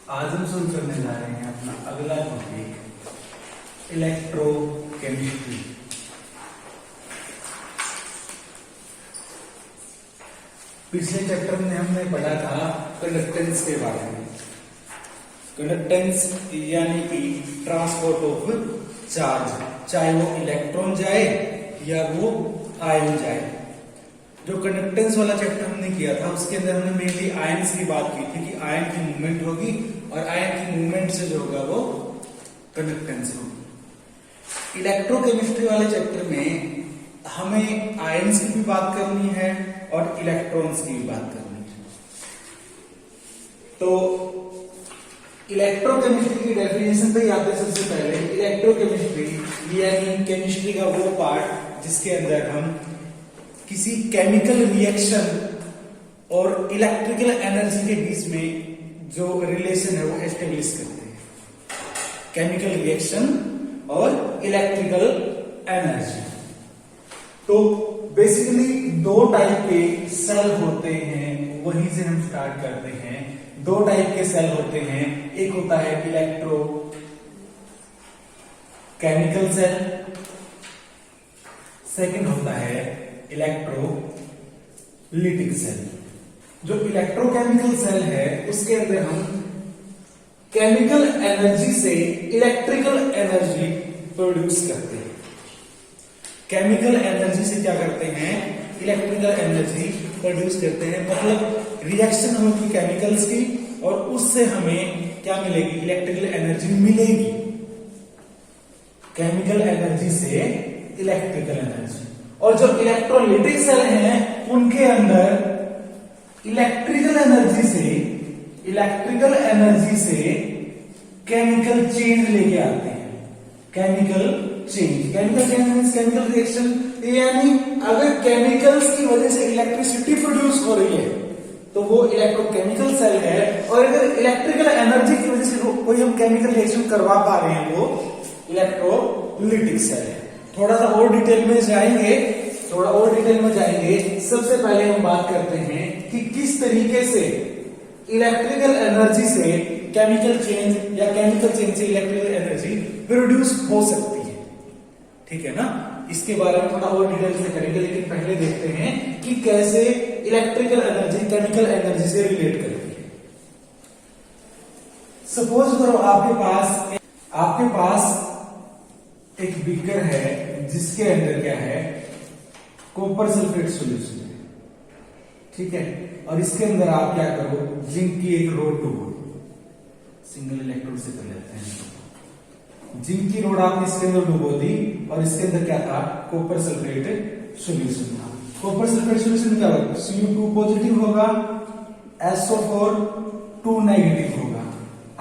आज हम शुरू करने जा रहे हैं अपना अगला टॉपिक, इलेक्ट्रोकेमिस्ट्री। पिछले चैप्टर में हमने पढ़ा था कंडक्टेंस के बारे में। कंडक्टेंस यानी कि ट्रांसपोर्ट ऑफ चार्ज, चाहे वो इलेक्ट्रॉन जाए या वो आयन जाए। जो कंडक्टेंस वाला चैप्टर हमने किया था उसके अंदर हमने मेनली आयन्स की बात की थी कि आयन की मूवमेंट होगी और आयन की मूवमेंट से जो होगा वो कंडक्टेंस होगी। इलेक्ट्रोकेमिस्ट्री वाले चैप्टर में हमें आयन्स की भी बात करनी है और इलेक्ट्रॉन्स की भी बात करनी है। तो इलेक्ट्रोकेमिस्ट्री की डेफिनेशन पे याद है। सबसे पहले इलेक्ट्रोकेमिस्ट्री यानी केमिस्ट्री का वो पार्ट जिसके अंदर हम किसी केमिकल रिएक्शन और इलेक्ट्रिकल एनर्जी के बीच में जो रिलेशन है वो एस्टेब्लिश करते हैं। केमिकल रिएक्शन और इलेक्ट्रिकल एनर्जी। तो बेसिकली दो टाइप के सेल होते हैं, वहीं से हम स्टार्ट करते हैं। दो टाइप के सेल होते हैं, एक होता है इलेक्ट्रो केमिकल सेल, सेकंड होता है इलेक्ट्रोलिटिक सेल। जो इलेक्ट्रोकेमिकल सेल है उसके अंदर हम केमिकल एनर्जी से इलेक्ट्रिकल एनर्जी प्रोड्यूस करते हैं। केमिकल एनर्जी से क्या करते हैं? इलेक्ट्रिकल एनर्जी प्रोड्यूस करते हैं। मतलब रिएक्शन होगी केमिकल्स की और उससे हमें क्या मिलेगी? इलेक्ट्रिकल एनर्जी मिलेगी। केमिकल एनर्जी से इलेक्ट्रिकल एनर्जी। और जो इलेक्ट्रोलिटिक सेल हैं उनके अंदर इलेक्ट्रिकल एनर्जी से केमिकल चेंज लेके आते हैं। Chemical change means chemical reaction, यानी अगर केमिकल्स की वजह से इलेक्ट्रिसिटी प्रोड्यूस हो रही है तो वो इलेक्ट्रोकेमिकल सेल है। और अगर इलेक्ट्रिकल एनर्जी की वजह से कोई हम केमिकल रिएक्शन करवा पा रहे हैं वो इलेक्ट्रोलिटिक सेल है। थोड़ा सा और डिटेल में जाएंगे। सबसे पहले हम बात करते हैं कि किस तरीके से इलेक्ट्रिकल एनर्जी से केमिकल चेंज या केमिकल चेंज से इलेक्ट्रिकल एनर्जी प्रोड्यूस हो सकती है। ठीक है ना? इसके बारे में थोड़ा और डिटेल से करेंगे, लेकिन पहले देखते हैं कि कैसे इलेक्ट्रिकल एनर्जी केमिकल एनर्जी से रिलेट करती है। सपोज करो आपके पास एक बीकर है जिसके अंदर क्या है? कॉपर सल्फेट सॉल्यूशन है। ठीक है? और इसके अंदर आप क्या करो? जिंक की एक रोड डुबो, सिंगल इलेक्ट्रोड से कर लेते हैं। जिंक की रोड आपने इसके अंदर डुबो दी और इसके अंदर क्या था? कॉपर सल्फेट सॉल्यूशन था। कॉपर सल्फेट सॉल्यूशन क्या होगा? Cu2 पॉजिटिव होगा, SO4 2 नेगेटिव होगा।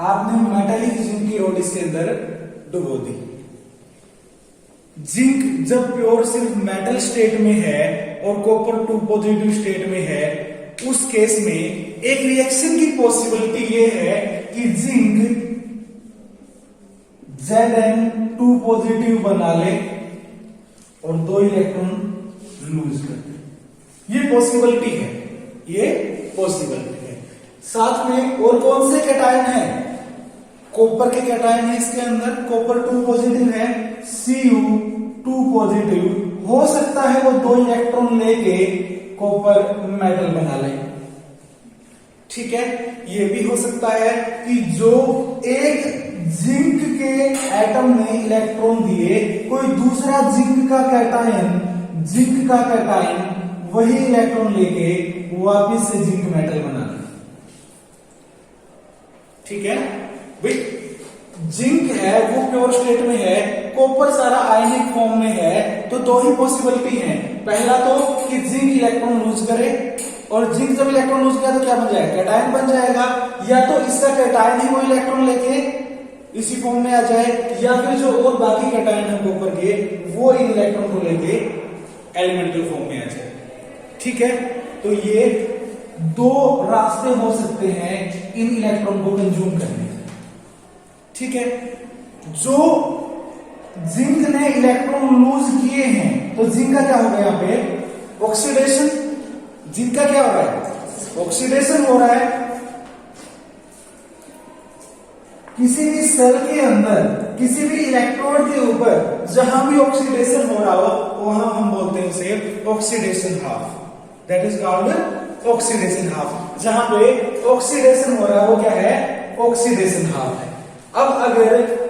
आपने मेटालिक जिंक की रोड इसके अंदर डुबो दी। जिंक जब प्योर सिर्फ मेटल स्टेट में है और कॉपर 2 पॉजिटिव स्टेट में है, उस केस में एक रिएक्शन की पॉसिबिलिटी ये है कि जिंक Zn2 पॉजिटिव बना ले और 2 इलेक्ट्रॉन लूज कर दे। ये पॉसिबिलिटी है। साथ में और कौन से कैटायन है? कॉपर के कैटायन है इसके अंदर। कॉपर 2 पॉजिटिव है, Cu2 पॉजिटिव। हो सकता है वो 2 इलेक्ट्रॉन लेके कॉपर मेटल बना ले। ठीक है? ये भी हो सकता है कि जो एक जिंक के एटम ने इलेक्ट्रॉन दिए, कोई दूसरा जिंक का कैटायन वही इलेक्ट्रॉन लेके वापिस से जिंक मेटल बना ले। ठीक है भाई? जिंक है वो प्योर स्टेट में है, कॉपर सारा आयनिक फॉर्म में है, तो 2 ही पॉसिबिलिटी है। पहला तो कि जिंक इलेक्ट्रॉन लूज करे, और जिंक जब इलेक्ट्रॉन लूज किया तो क्या बन जाएगा? कैटायन बन जाएगा। या तो इसका कैटायन ही वो इलेक्ट्रॉन लेके इसी फॉर्म में आ जाए, या फिर जो और बाकी कैटायन है कॉपर के वो इन इलेक्ट्रॉन को लेके एलिमेंटल फॉर्म में आ जाए। ठीक है? तो ये 2 रास्ते हो सकते हैं इन इलेक्ट्रॉन को कंज्यूम करने। ठीक है? जो जिंक ने इलेक्ट्रॉन लूज किए हैं तो जिंक का क्या हो गया? यहाँ पे ऑक्सीडेशन। जिंक का क्या हो रहा है? ऑक्सीडेशन हो रहा है। किसी भी सेल के अंदर किसी भी इलेक्ट्रोड के ऊपर जहां भी ऑक्सीडेशन हो रहा हो वहां हम बोलते हैं उसे oxidation half, that is called oxidation half. जहां पे ऑक्सीडेशन हो रहा है वो क्या है, ऑक्सीडेशन हाफ है। अब अगर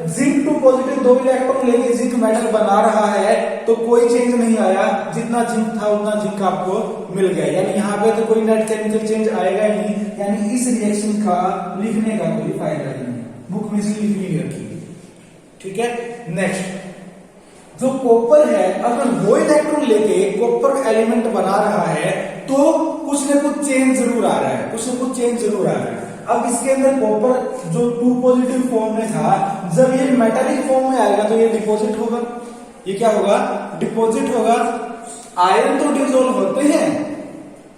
जिंक 2 पॉजिटिव 2 इलेक्ट्रॉन लेके जिंक मेटल बना रहा है तो कोई चेंज नहीं आया, जितना जिंक था उतना जिंक आपको मिल गया, यानी यहाँ पे तो कोई नेट केमिकल चेंज आएगा ही नहीं, यानी इस रिएक्शन का लिखने का कोई फायदा नहीं है, बुक में से लिखनी नहीं रखी। ठीक है, नेक्स्ट जो कॉपर है, अगर वो इलेक्ट्रॉन लेके कॉपर एलिमेंट बना रहा है तो कुछ ना कुछ चेंज जरूर आ रहा है, कुछ ना कुछ चेंज जरूर आ रहा है। अब इसके अंदर कॉपर जो 2 पॉजिटिव फॉर्म में था, जब ये मेटालिक फॉर्म में आएगा तो ये डिपॉजिट होगा, ये क्या होगा, डिपॉजिट होगा। आयरन तो डिसोल्व होते हैं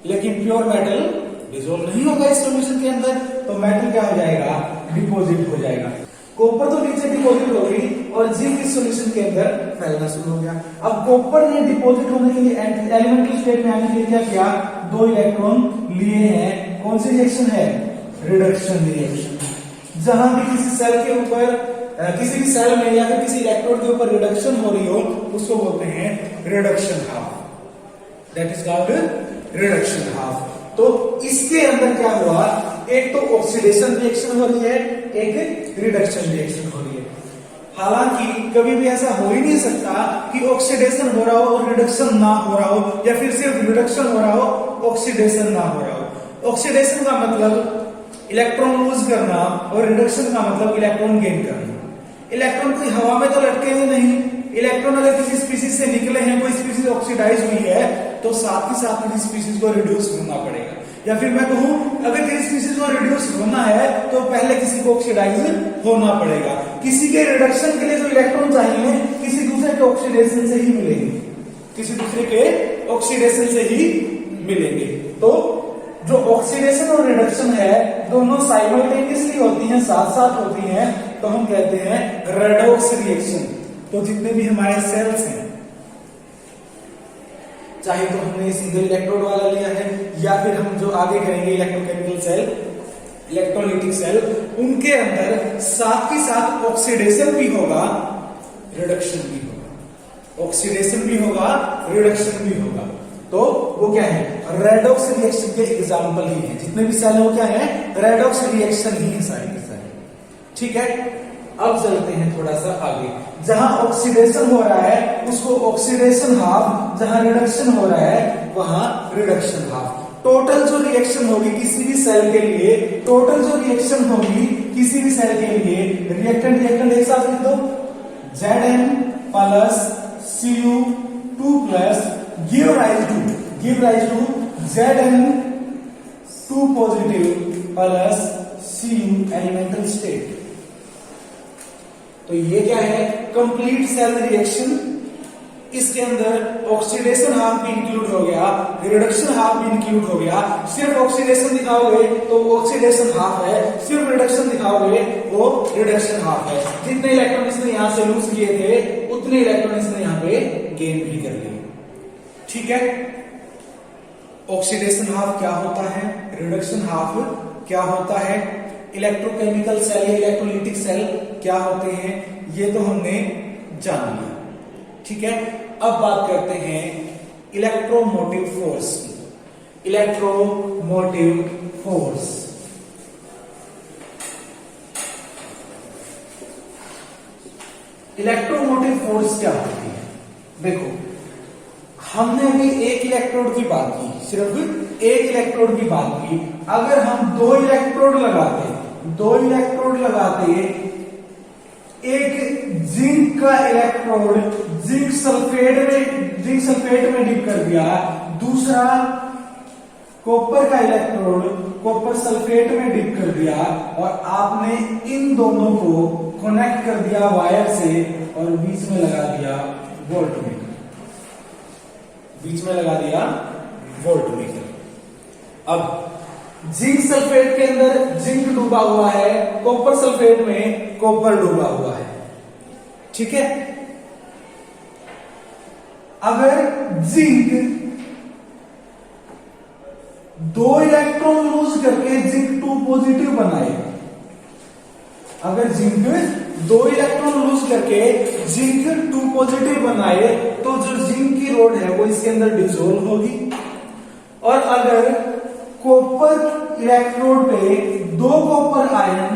लेकिन प्योर मेटल डिसोल्व नहीं होगा इस सॉल्यूशन के अंदर, तो मेटल क्या हो जाएगा, डिपॉजिट हो जाएगा। कॉपर तो नीचे डिपॉजिट हो गई और जिंक इस सॉल्यूशन के अंदर फैलना शुरू हो गया। अब कॉपर ने डिपॉजिट होने के लिए एलिमेंटल स्टेट में आने के लिए क्या किया, 2 इलेक्ट्रॉन लिए हैं। कौन सी रिएक्शन है, रिडक्शन रिएक्शन। जहां भी किसी सेल के ऊपर किसी भी सेल में या फिर किसी इलेक्ट्रोड के ऊपर रिडक्शन हो रही हो उसको बोलते हैं reduction half, that is called reduction half. तो इसके अंदर क्या हुआ, एक तो ऑक्सीडेशन रिएक्शन हो रही है, एक रिडक्शन रिएक्शन हो रही है। हालांकि कभी भी ऐसा हो ही नहीं सकता कि ऑक्सीडेशन हो रहा हो और रिडक्शन ना हो रहा हो, या फिर सिर्फ रिडक्शन हो रहा हो ऑक्सीडेशन ना हो रहा हो। ऑक्सीडेशन का मतलब इलेक्ट्रॉन लूज करना और रिडक्शन का मतलब इलेक्ट्रॉन गेन करना। इलेक्ट्रॉन कोई हवा में तो लटके हुए नहीं, इलेक्ट्रॉन अगर किसी स्पीसीज से निकले हैं, कोई स्पीसीज ऑक्सीडाइज हुई है तो साथ ही साथ किसी स्पीसीज को रिड्यूस होना पड़ेगा, या फिर मैं कहूं अगर किसी स्पीसीज को रिड्यूस होना है तो पहले किसी को ऑक्सीडाइज होना पड़ेगा। किसी के रिडक्शन के लिए जो इलेक्ट्रॉन चाहिए किसी दूसरे के ऑक्सीडेशन से ही मिलेंगे, किसी दूसरे के ऑक्सीडेशन से ही मिलेंगे। तो जो ऑक्सीडेशन और रिडक्शन है दोनों साइमल्टेनियसली होती हैं, साथ साथ होती हैं, तो हम कहते हैं रेडॉक्स रिएक्शन। तो जितने भी हमारे सेल्स हैं, चाहे तो हमने सिंगल इलेक्ट्रोड वाला लिया है या फिर हम जो आगे करेंगे इलेक्ट्रोकेमिकल सेल, इलेक्ट्रोलाइटिक सेल, उनके अंदर साथ ही साथ ऑक्सीडेशन भी होगा, रिडक्शन भी होगा, ऑक्सीडेशन भी होगा, रिडक्शन भी होगा। तो वो क्या है, रेडॉक्स रिएक्शन के एग्जाम्पल ही है, जितने भी सेल है वो क्या है, रेडॉक्स रिएक्शन ही है सारे के सारे। ठीक है, अब चलते हैं थोड़ा सा आगे। जहां ऑक्सीडेशन हो रहा है उसको ऑक्सीडेशन हाफ, जहां रिडक्शन हो रहा है वहां रिडक्शन हाफ। टोटल जो रिएक्शन होगी किसी भी सेल के लिए, टोटल जो रिएक्शन होगी किसी भी सेल के लिए, रिएक्टेंट रिएक्टेंट एक साथ लिख दो, Zn plus Cu2 plus give rise to Zn2 positive plus Cu elemental state. तो ये क्या है, कंप्लीट सेल रिएक्शन। इसके अंदर ऑक्सीडेशन हाफ भी इंक्लूड हो गया, रिडक्शन हाफ भी इंक्लूड हो गया। सिर्फ ऑक्सीडेशन दिखाओगे तो ऑक्सीडेशन हाफ है, सिर्फ रिडक्शन दिखाओगे वो रिडक्शन हाफ है। जितने इलेक्ट्रॉन इसने यहां से लूज किए थे उतने इलेक्ट्रॉन इसने यहां पे गेन भी कर लिए। ठीक है, ऑक्सीडेशन हाफ क्या होता है, रिडक्शन हाफ क्या होता है, इलेक्ट्रोकेमिकल सेल या इलेक्ट्रोलिटिक सेल क्या होते हैं, ये तो हमने जान लिया। ठीक है, अब बात करते हैं इलेक्ट्रोमोटिव फोर्स की। इलेक्ट्रोमोटिव फोर्स, इलेक्ट्रोमोटिव फोर्स क्या होती है, देखो हमने अभी एक इलेक्ट्रोड की बात की, सिर्फ एक इलेक्ट्रोड की बात की। अगर हम 2 इलेक्ट्रोड लगाते, 2 इलेक्ट्रोड लगाते, एक जिंक का इलेक्ट्रोड जिंक सल्फेट में डिप कर दिया, दूसरा कॉपर का इलेक्ट्रोड कॉपर सल्फेट में डिप कर दिया, और आपने इन दोनों को कनेक्ट कर दिया वायर से और बीच में लगा दिया वोल्टमीटर, बीच में लगा दिया वोल्टमीटर। अब जिंक सल्फेट के अंदर जिंक डूबा हुआ है, कॉपर सल्फेट में कॉपर डूबा हुआ है। ठीक है, अगर जिंक 2 इलेक्ट्रॉन लूज करके जिंक 2 पॉजिटिव बनाए, अगर जिंक 2 इलेक्ट्रॉन लूज करके जिंक 2 पॉजिटिव बनाए तो जो जिंक की रोड है वो इसके अंदर डिसोल्व होगी। और अगर कॉपर इलेक्ट्रोड पे 2 copper ion,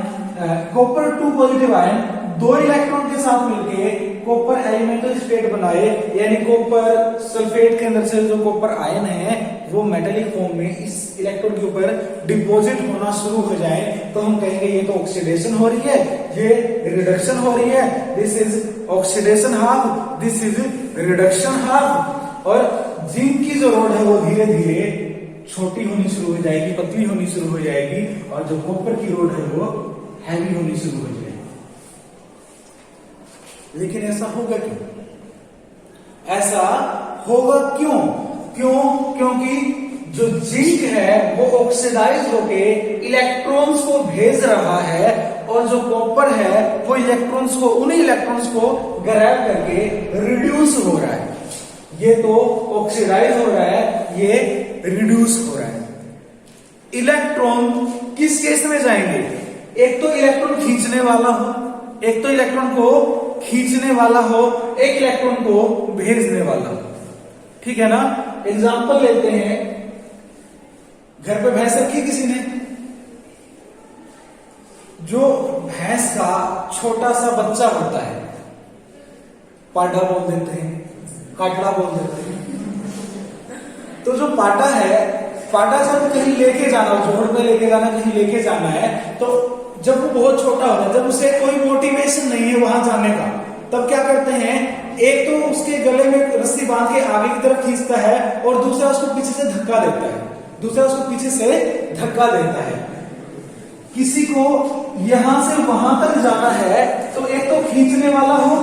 copper 2 positive ion 2 electron के साथ मिलके कॉपर एलिमेंटल स्टेट बनाए, यानी कॉपर सल्फेट के अंदर से जो कॉपर आयन है वो मेटेलिक फॉर्म में इस इलेक्ट्रोड के ऊपर डिपॉजिट होना शुरू हो जाए, तो हम कहेंगे ये तो ऑक्सीडेशन हो रही है, ये रिडक्शन हो रही है। This is oxidation half, this is reduction half. और जिंक की जो रोड है वो धीरे धीरे छोटी होनी शुरू हो जाएगी, पतली होनी शुरू हो जाएगी, और जो कॉपर की रोड है वो हैवी होनी शुरू हो जाएगी। लेकिन ऐसा होगा क्यों? ऐसा होगा क्यों? क्योंकि जो जिंक है वो ऑक्सीडाइज होके इलेक्ट्रॉन्स को भेज रहा है, और जो कॉपर है वो इलेक्ट्रॉन्स को, उन्हीं इलेक्ट्रॉन्स को ग्रैब करके रिड्यूस हो रहा है। ये तो ऑक्सीडाइज हो रहा है, ये रिड्यूस हो रहा है। इलेक्ट्रॉन किस केस में जाएंगे? एक तो इलेक्ट्रॉन खींचने वाला हो, एक तो इलेक्ट्रॉन को खींचने वाला हो, एक इलेक्ट्रॉन को भेजने वाला हो। ठीक है ना? एग्जाम्पल लेते हैं, घर पे भैंस रखी किसी ने, जो भैंस का छोटा सा बच्चा होता है, पाटा बोल देते हैं, काटड़ा बोल देते हैं। तो जो पाटा है, पाटा जब कहीं लेके जाना हो, जोड़ में लेके जाना, कहीं लेके जाना है, तो जब वो बहुत छोटा होता है, जब उसे कोई मोटिवेशन नहीं है वहां जाने का, तब क्या करते हैं, एक तो उसके गले में रस्सी बांध के आगे की तरफ खींचता है, और दूसरा उसको पीछे से धक्का देता है, दूसरा उसको पीछे से धक्का देता है। किसी को यहां से वहां तक जाना है तो एक तो खींचने वाला हो,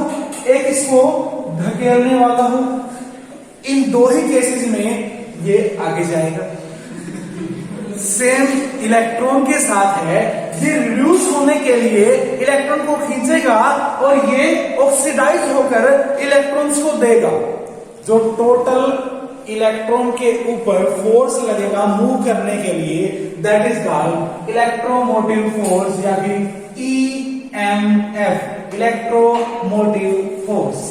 एक इसको धकेलने वाला हो। इन दो ही केसेस में ये आगे जाएगा। सेम इलेक्ट्रॉन के साथ है, ये रिड्यूस होने के लिए इलेक्ट्रॉन को खींचेगा और ये ऑक्सीडाइज होकर इलेक्ट्रॉन्स को देगा। जो टोटल इलेक्ट्रॉन के ऊपर फोर्स लगेगा मूव करने के लिए, that is called electromotive force, या फिर EMF, इलेक्ट्रोमोटिव फोर्स।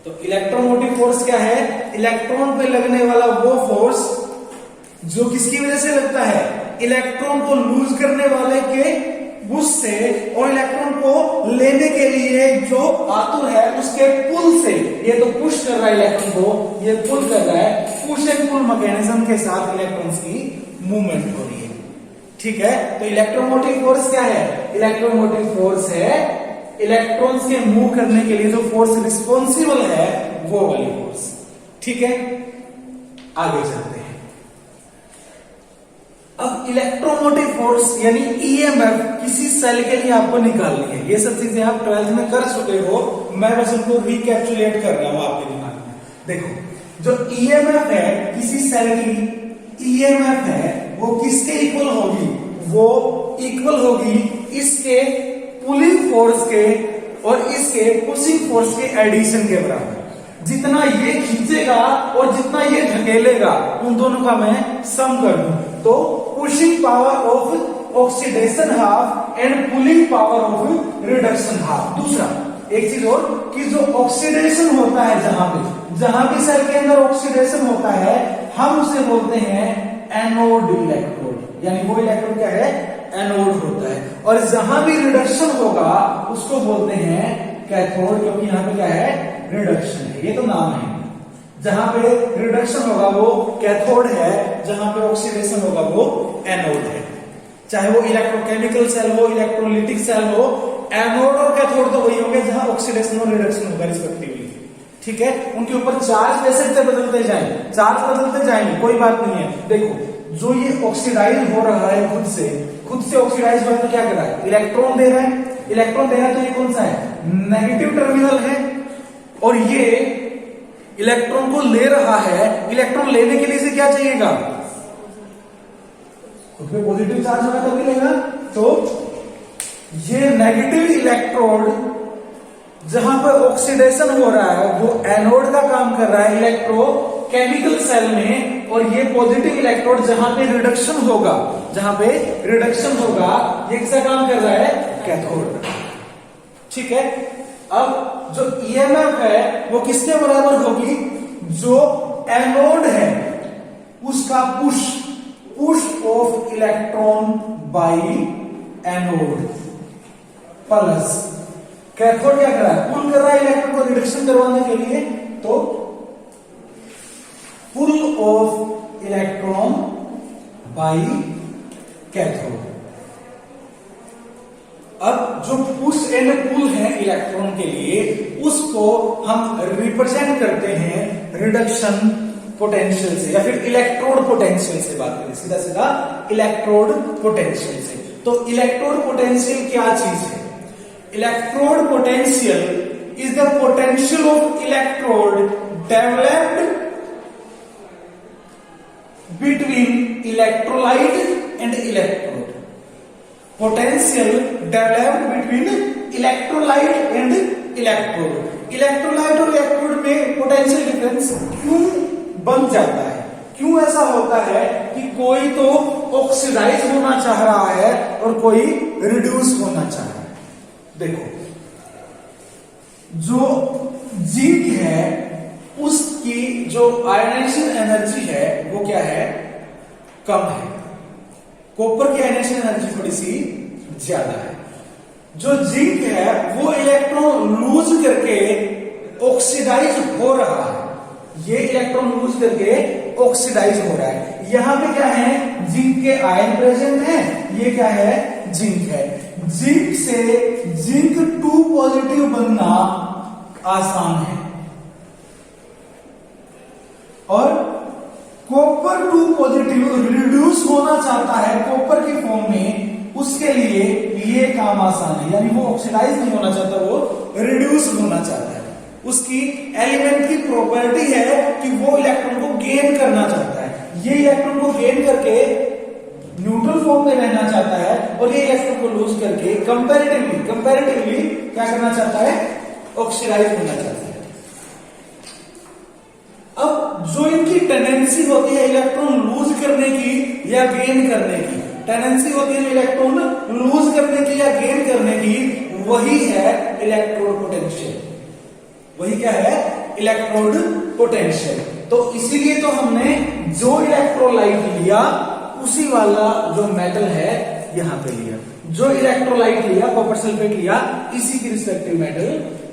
तो इलेक्ट्रोमोटिव फोर्स क्या है? इलेक्ट्रॉन पे लगने वाला वो फोर्स जो किसकी वजह से लगता है? इलेक्ट्रॉन को लूज करने वाले के पुश से, और इलेक्ट्रॉन को लेने के लिए जो आतुर है उसके पुल से। ये तो पुश कर रहा है इलेक्ट्रॉन को, ये पुल कर रहा है। पुश एंड पुल मैकेनिज्म के साथ इलेक्ट्रॉन्स की मूवमेंट हो रही है। ठीक है, तो इलेक्ट्रोमोटिव फोर्स क्या है? इलेक्ट्रोमोटिव फोर्स है इलेक्ट्रॉन्स के मूव करने के लिए जो फोर्स रिस्पॉन्सिबल है वो वाली फोर्स। ठीक है, आगे चलते हैं। अब इलेक्ट्रोमोटिव फोर्स यानी EMF किसी सेल के लिए आपको निकालनी है। ये सब चीजें आप 12th में कर चुके हो, मैं बस उनको रिकैप्चुलेट कर रहा हूं आपके दिमाग में। देखो, जो EMF है किसी सेल की EMF है वो किसके इक्वल होगी? वो इक्वल होगी इसके पुलिंग फोर्स के और इसके पुशिंग फोर्स के एडिशन के बराबर। जितना ये खींचेगा और जितना ये धकेलेगा, उन दोनों का मैं सम कर दूं तो pushing power of oxidation half and pulling power of reduction half. दूसरा एक चीज और कि जो ऑक्सीडेशन होता है, जहां भी सेल के अंदर ऑक्सीडेशन होता है, हम उसे बोलते हैं एनोड इलेक्ट्रोड, यानी वो इलेक्ट्रोड क्या है? एनोड होता है। और जहां भी रिडक्शन होगा उसको बोलते हैं कैथोड, क्योंकि यहां पे क्या है? रिडक्शन है, ये तो नाम है। जहां पे रिडक्शन होगा वो कैथोड है, जहां पे ऑक्सीडेशन होगा वो एनोड है। चाहे वो इलेक्ट्रोकेमिकल सेल हो, इलेक्ट्रोलिटिक सेल हो, एनोड और कैथोड तो वही होंगे जहां ऑक्सीडेशन और रिडक्शन होगा रिस्पेक्टिवली। ठीक है, उनके ऊपर चार्ज कैसे बदलते जाएंगे, चार्ज बदलते जाएंगे, कोई बात नहीं है। देखो, जो ये ऑक्सीडाइज हो रहा है खुद से ऑक्सीडाइज हो रहा है तो क्या कर रहा है? इलेक्ट्रॉन दे रहा है। इलेक्ट्रॉन दे रहा है तो ये कौन सा है? नेगेटिव टर्मिनल है। और ये इलेक्ट्रॉन को ले रहा है। इलेक्ट्रॉन लेने के लिए इसे क्या चाहिएगा? खुद पे पॉजिटिव चार्ज होगा तभी लेगा। तो ये नेगेटिव इलेक्ट्रोड जहां पर ऑक्सीडेशन हो रहा है वो एनोड का काम कर रहा है इलेक्ट्रोकेमिकल सेल में, और ये पॉजिटिव इलेक्ट्रोड जहां पे रिडक्शन होगा, ये किसका काम कर रहा है? कैथोड। ठीक है, अब जो ईएमएफ है वो किसके बराबर होगी? जो एनोड है उसका push of electron by anode plus cathode क्या कर रहा है? पुल कर रहा है इलेक्ट्रॉन को रिडक्शन करवाने के लिए, तो पुल ऑफ इलेक्ट्रॉन बाय कैथोड। अब जो पुश एंड पुल है इलेक्ट्रॉन के लिए, उसको हम रिप्रेजेंट करते हैं रिडक्शन पोटेंशियल से, या फिर इलेक्ट्रोड पोटेंशियल से बात करें, सीधा सीधा इलेक्ट्रोड पोटेंशियल से। तो इलेक्ट्रोड पोटेंशियल क्या चीज है? Electrode potential is the potential of electrode developed between electrolyte and electrode. Potential developed between electrolyte and electrode. Electrolyte और इलेक्ट्रोड में पोटेंशियल डिफरेंस क्यों बन जाता है? क्यों ऐसा होता है कि कोई तो ऑक्सीडाइज होना चाह रहा है और कोई रिड्यूस होना चाह रहा है? देखो, जो जिंक है उसकी जो आयनाइजेशन एनर्जी है वो क्या है? कम है। कॉपर की आयनाइजेशन एनर्जी थोड़ी सी ज्यादा है। जो जिंक है वो इलेक्ट्रॉन लूज करके ऑक्सीडाइज हो रहा है, ये इलेक्ट्रॉन लूज करके ऑक्सीडाइज हो रहा है। यहां पे क्या है? जिंक के आयन प्रेजेंट है, ये क्या है? जिंक है। जिंक से जिंक 2 पॉजिटिव बनना आसान है, और कॉपर 2 पॉजिटिव रिड्यूस होना चाहता है कॉपर की फॉर्म में, उसके लिए ये काम आसान है। यानी वो ऑक्सीडाइज नहीं होना चाहता, वो रिड्यूस होना चाहता है। उसकी एलिमेंट की प्रॉपर्टी है कि वो इलेक्ट्रॉन को गेन करना चाहता है। ये इलेक्ट्रॉन को गेन करके न्यूट्रल फॉर्म में रहना चाहता है, और ये इलेक्ट्रॉन को लूज करके कंपैरेटिवली क्या करना चाहता है? ऑक्सीडाइज होना चाहता है। अब जो इनकी टेंडेंसी होती है इलेक्ट्रॉन लूज करने की या गेन करने की, टेंडेंसी होती है इलेक्ट्रॉन लूज करने की या गेन करने की, वही है इलेक्ट्रोड पोटेंशियल। वही क्या है? Electrode potential. तो इसीलिए तो हमने जो इलेक्ट्रोलाइट लिया उसी वाला जो मेटल है यहां पे लिया, जो इलेक्ट्रोलाइट लिया कॉपर सल्फेट लिया, इसी की रिस्पेक्टिव मेटल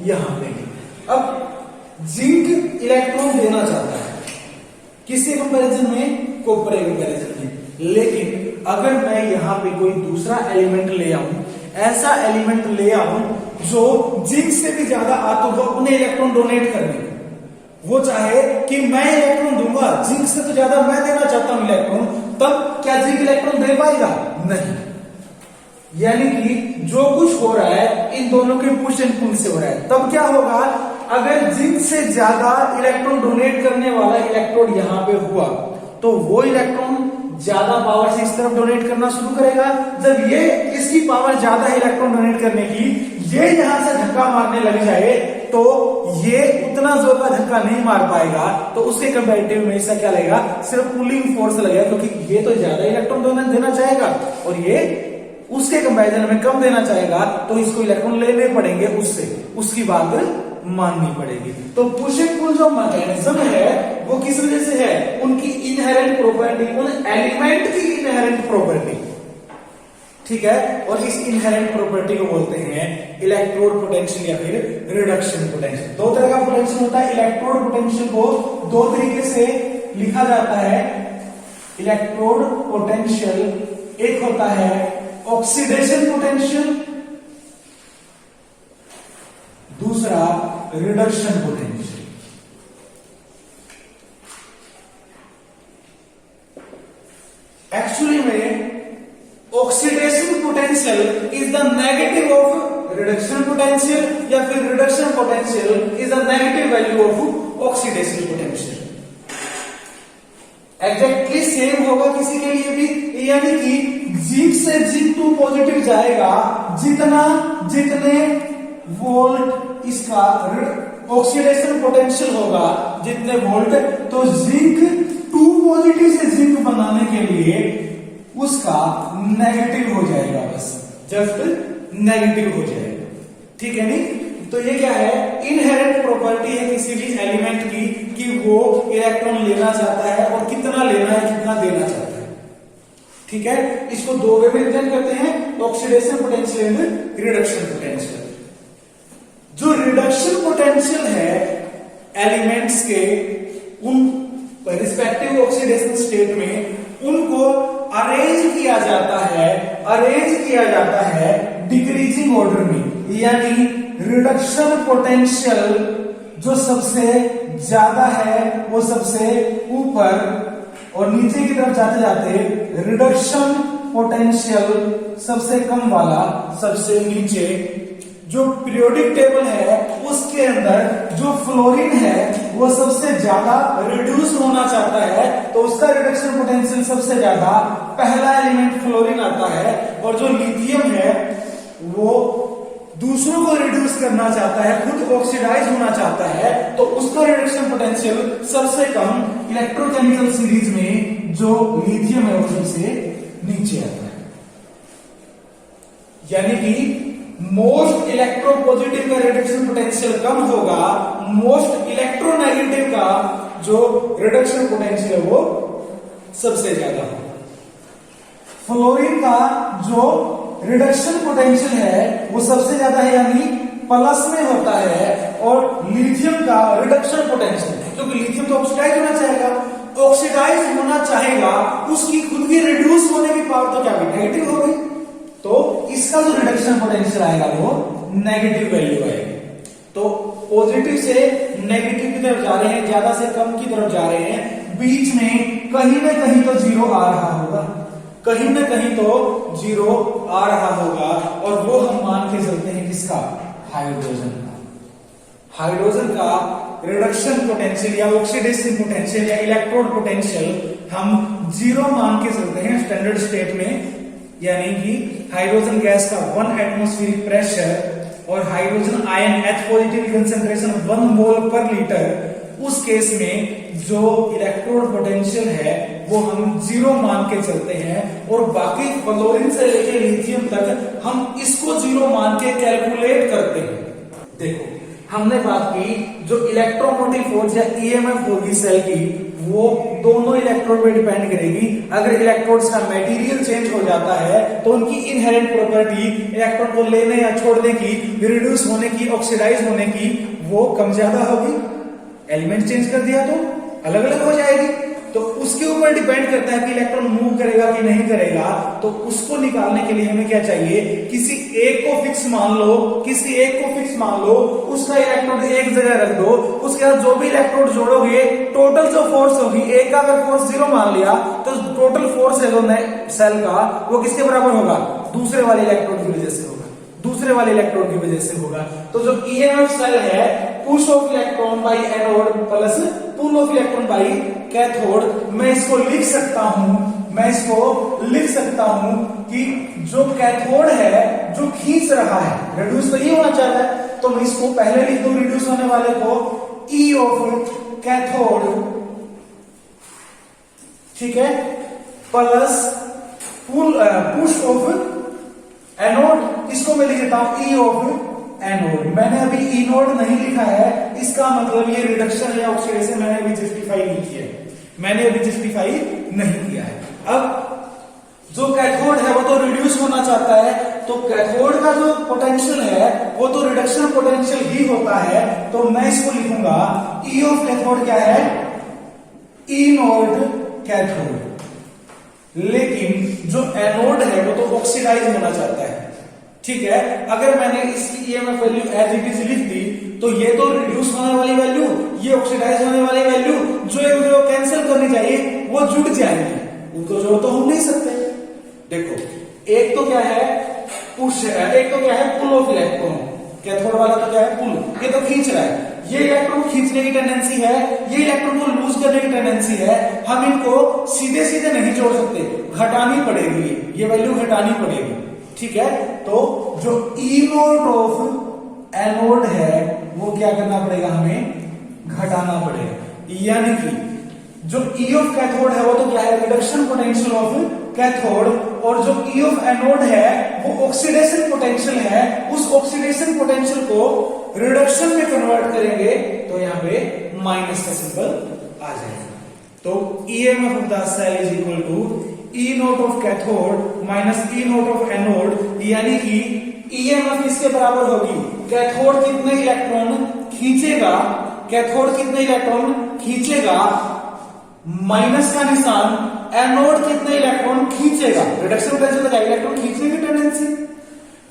यहां पे लिया। अब जिंक इलेक्ट्रॉन देना चाहता है किसके कंपैरिजन में? कॉपर के कंपैरिजन में। लेकिन अगर मैं यहां पे कोई दूसरा एलिमेंट ले आऊं, ऐसा एलिमेंट ले आऊं जो जिंक से भी ज्यादा आ, तो वो अपने इलेक्ट्रॉन डोनेट करने को, वो चाहे कि मैं इलेक्ट्रॉन दूंगा, जिंक से तो ज्यादा मैं देना चाहता हूं इलेक्ट्रॉन, तब क्या जिंक इलेक्ट्रॉन दे पाएगा? नहीं। यानी कि जो कुछ हो रहा है इन दोनों के पुश एंड पुल से हो रहा है। तब क्या होगा? अगर जिंक से ज्यादा इलेक्ट्रॉन डोनेट करने वाला इलेक्ट्रोड यहां पे हुआ, तो वो इलेक्ट्रॉन ज्यादा पावर से इस तरफ डोनेट करना शुरू करेगा। जब ये इसकी पावर ज्यादा है इलेक्ट्रॉन डोनेट करने की, ये यहां से धक्का मारने लग जाए तो ये उतना जोर का धक्का नहीं मार पाएगा, तो उसके कंपैरेटिव में इसका क्या लगेगा? सिर्फ पुलिंग फोर्स लगेगा, क्योंकि ये तो ज्यादा इलेक्ट्रॉन डोनेट देना चाहेगा और ये उसके कंपैरिजन में कम देना चाहेगा, तो इसको इलेक्ट्रॉन लेने पड़ेंगे उससे, उसकी बात माननी पड़ेगी। तो पुश एंड पुल जो मैकेनिज्म है वो किस वजह से है? उनकी इनहेरेंट प्रॉपर्टी, उन एलिमेंट की इनहेरेंट प्रॉपर्टी। ठीक है, और इस इनहेरेंट प्रॉपर्टी को बोलते हैं इलेक्ट्रोड पोटेंशियल या फिर रिडक्शन पोटेंशियल। दो तरह का पोटेंशियल होता है। इलेक्ट्रोड पोटेंशियल को दो तरीके से लिखा जाता है। इलेक्ट्रोड पोटेंशियल एक होता है ऑक्सीडेशन पोटेंशियल, दूसरा रिडक्शन पोटेंशियल। एक्चुअली में oxidation potential is the negative of reduction potential, या फिर reduction potential is the negative value of oxidation potential. Exactly same होगा किसी के लिए भी, यानी कि जिंक से जिंक 2 पॉजिटिव जाएगा, जितने वोल्ट इसका ऑक्सीडेशन पोटेंशियल होगा, जितने वोल्ट, तो जिंक 2 2 पॉजिटिव से जिंक बनाने के लिए उसका नेगेटिव हो जाएगा, बस जस्ट नेगेटिव हो जाएगा, ठीक है नहीं। तो ये क्या है, इनहेरेंट प्रॉपर्टी है किसी भी एलिमेंट की कि वो इलेक्ट्रॉन लेना चाहता है और कितना लेना है, कितना देना चाहता है, ठीक है। इसको दो वे में रिप्रेजेंट करते हैं, oxidation potential and reduction potential. जो रिडक्शन पोटेंशियल है एलिमेंट्स के उन रिस्पेक्टिव ऑक्सीडेशन स्टेट में उनको अरेंज किया जाता है डिक्रीजिंग ऑर्डर में, यानी रिडक्शन पोटेंशियल जो सबसे ज्यादा है वो सबसे ऊपर और नीचे की तरफ जाते जाते रिडक्शन पोटेंशियल सबसे कम वाला सबसे नीचे। जो पीरियोडिक टेबल है उसके अंदर जो फ्लोरीन है वो सबसे ज्यादा रिड्यूस होना चाहता है, तो उसका रिडक्शन पोटेंशियल सबसे ज्यादा पहला एलिमेंट फ्लोरीन आता है। और जो लिथियम है वो दूसरों को रिड्यूस करना चाहता है, खुद ऑक्सीडाइज होना चाहता है, तो उसका रिडक्शन पोटेंशियल सबसे कम इलेक्ट्रोकेमिकल सीरीज में जो लिथियम है वो सबसे नीचे आता है। यानी कि मोस्ट इलेक्ट्रोपॉजिटिव का रिडक्शन पोटेंशियल कम होगा, मोस्ट इलेक्ट्रोनेगेटिव का जो रिडक्शन पोटेंशियल है वो सबसे ज्यादा होगा। फ्लोरीन का जो रिडक्शन पोटेंशियल है वो सबसे ज्यादा है, यानी प्लस में होता है। और लिथियम का रिडक्शन पोटेंशियल, क्योंकि लिथियम तो ऑक्सीडाइज होना चाहेगा, उसकी खुद की रिड्यूस होने की पावर तो क्या होगी, नेगेटिव हो गई, तो इसका जो रिडक्शन पोटेंशियल आएगा वो नेगेटिव वैल्यू आएगी। तो पॉजिटिव से नेगेटिव की तरफ जा रहे हैं, ज्यादा से कम की तरफ जा रहे हैं, बीच में कहीं ना कहीं तो जीरो आ रहा होगा, कहीं ना कहीं तो जीरो आ रहा होगा। और वो हम मान के चलते हैं किसका, हाइड्रोजन का। हाइड्रोजन का रिडक्शन पोटेंशियल या ऑक्सीडेशन पोटेंशियल या इलेक्ट्रोड पोटेंशियल हम जीरो मान के चलते हैं स्टैंडर्ड स्टेट में। यानी कि हाइड्रोजन गैस का 1 एटमॉस्फेरिक प्रेशर और hydrogen ion H positive concentration 1 मोल पर लीटर, उस केस में जो इलेक्ट्रोड पोटेंशियल है वो हम जीरो मान के चलते हैं। और बाकी फ्लोरीन से लेकर लिथियम तक हम इसको जीरो मान के कैलकुलेट करते हैं। देखो हमने बात की जो इलेक्ट्रोमोटिव फोर्स या ईएमएफ होगी सेल की, वो दोनों इलेक्ट्रोड पे डिपेंड करेगी। अगर इलेक्ट्रोड्स का मटेरियल चेंज हो जाता है तो उनकी इनहेरेंट प्रॉपर्टी इलेक्ट्रॉन को लेने या छोड़ने की, रिड्यूस होने की, ऑक्सीडाइज होने की, वो कम ज्यादा होगी। एलिमेंट चेंज कर दिया तो अलग अलग हो जाएगी। तो उसके ऊपर डिपेंड करता है कि इलेक्ट्रॉन मूव करेगा कि नहीं करेगा। तो उसको निकालने के लिए हमें क्या चाहिए, किसी एक को फिक्स मान लो, किसी एक को फिक्स मान लो, उसका इलेक्ट्रोड एक जगह रख दो, उसके बाद जो भी इलेक्ट्रोड जोड़ोगे टोटल जो फोर्स होगी, एक का अगर फोर्स जीरो मान लिया तो टोटल फोर्स है सेल का वो किसके बराबर होगा, दूसरे वाले इलेक्ट्रोड की वजह से होगा, दूसरे वाले इलेक्ट्रोड की वजह से होगा। तो जो ईएमएफ सेल है, push of electron by anode plus pull of electron by cathode, मैं इसको लिख सकता हूं कि जो कैथोड है जो खींच रहा है, रिड्यूस तो ये होना चाहता है, तो मैं इसको पहले लिख दूं रिड्यूस होने वाले को ई ऑफ कैथोड, ठीक है, प्लस पुश ऑफ एनोड, इसको मैं लिख देता हूं ई ऑफ एनोड। मैंने अभी ई नोड नहीं लिखा है, इसका मतलब ये रिडक्शन या ऑक्सीडेशन मैंने अभी जस्टिफाई नहीं किया है, मैंने अभी जस्टिफाई नहीं किया है। अब जो कैथोड है वो तो रिड्यूस होना चाहता है, तो कैथोड का जो पोटेंशियल है वो तो रिडक्शन पोटेंशियल ही होता है। तो मैं इसको लिखूंगा ई ऑफ कैथोड क्या है, ई नोड कैथोड। लेकिन जो एनोड है वो तो ऑक्सीडाइज होना चाहता है, ठीक है। अगर मैंने इसकी EMF value as it is लिख दी तो ये तो रिड्यूस होने वाली वैल्यू, ये ऑक्सीडाइज होने वाली वैल्यू जो कैंसिल करनी चाहिए वो जुड़ जाएंगी, उनको जोड़ तो हम नहीं सकते। देखो एक तो क्या है पुश है, एक तो क्या है पुल ऑफ इलेक्ट्रॉन, कैथोड वाला तो क्या है पुल, ये तो खींच रहा है, ये इलेक्ट्रॉन खींचने की टेंडेंसी है, ये इलेक्ट्रॉन को लूज करने की टेंडेंसी है। हम इनको सीधे सीधे नहीं जोड़ सकते, घटानी पड़ेगी, ये वैल्यू घटानी पड़ेगी, ठीक है। तो जो ई नोट ऑफ एनोड है वो क्या करना पड़ेगा, हमें घटाना पड़ेगा। यानी कि जो ई ऑफ कैथोड है वो तो क्या है, रिडक्शन पोटेंशियल ऑफ कैथोड, और जो ई ऑफ एनोड है वो ऑक्सीडेशन पोटेंशियल है। उस ऑक्सीडेशन पोटेंशियल को रिडक्शन में कन्वर्ट करेंगे तो यहाँ पे माइनस का सिंबल आ जाएगा। तो EMF of the cell is equal to E naught of cathode minus E naught of anode, यानी कि ईएमएफ इसके बराबर होगी कैथोड कितने इलेक्ट्रॉन खींचेगा, कैथोड कितने इलेक्ट्रॉन खींचेगा, माइनस का निशान, एनोड कितने इलेक्ट्रॉन खींचेगा। रिडक्शन पोटेंशियल का इलेक्ट्रॉन खींचने की टेंडेंसी,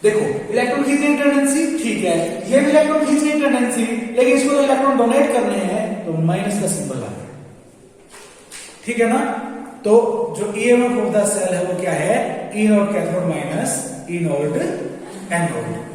देखो इलेक्ट्रॉन खींचने की टेंडेंसी ठीक है, ये भी इलेक्ट्रॉन खींचने की टेंडेंसी, लेकिन इसको तो इलेक्ट्रॉन डोनेट करने हैं तो माइनस का सिंबल आ गया, ठीक है ना। तो जो ईएमएफ ऑफ द सेल है वो क्या है, E naught cathode minus E naught anode.